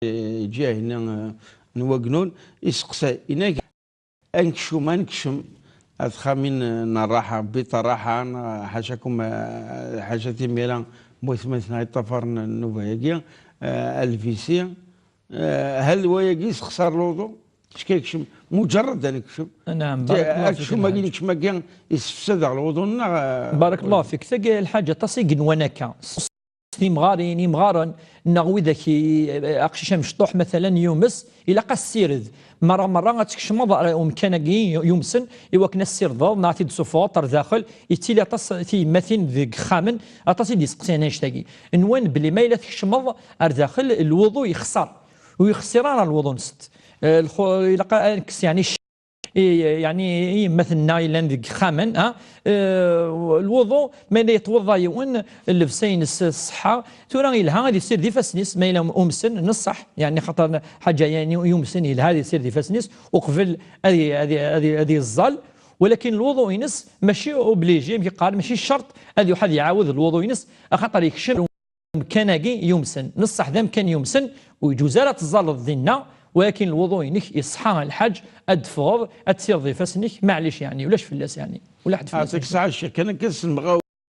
جا هنا نوقنون يسقسى إنك أنكشو ما نكشم أتخامين نراحة بطراحة حاشاكم حاجتي ميلا مثلا الطفر نوفايقيا الفيسيا هل ويقيس خسر لوضو شكيكشم مجرد أن يكشم. نعم بارك الله فيك. شو ما قينكش ما كان يسفسد على الوضو. بارك الله فيك. ثقة الحاجة تصيق ونكا مغارين مغارن نغوي ذاك اقشيش مشطوح مثلا يومس الى قاسيرد مره غاتكش مضى ومكانكي يومسن يوكنا السير ضاد نعطي دسوفوطر داخل يتيلي طاس تي مثين ذيك خامن اطاسي ديسقسينا يشتاقي نوان بلي ما الا تكشمض داخل الوضوء يخسر ويخسر على الوضوء نست يعني مثلنا إلا ذيك خامن الوضوء ما يتوضا يون اللبسين الصحة تورا يلها غادي يصير دي فاسنيس ما إلا أمسن نصح يعني خاطر حاجة يعني يمسن يلها غادي يصير دي فاسنيس وقبل هذه الظل. ولكن الوضوء ينس ماشي اوبليجي قال ماشي شرط هذه واحد يعاود الوضوء ينس خاطر يكشم مكانكي يمسن نصح ذا مكان يمسن ويجوز لا تظل الذنه. ولكن الوضوء ينك يصحى الحج ادفور تصير ضيفاسنك معليش يعني ولاش فلاس يعني ولا حد فلاس. ساعه كان كنسمغاو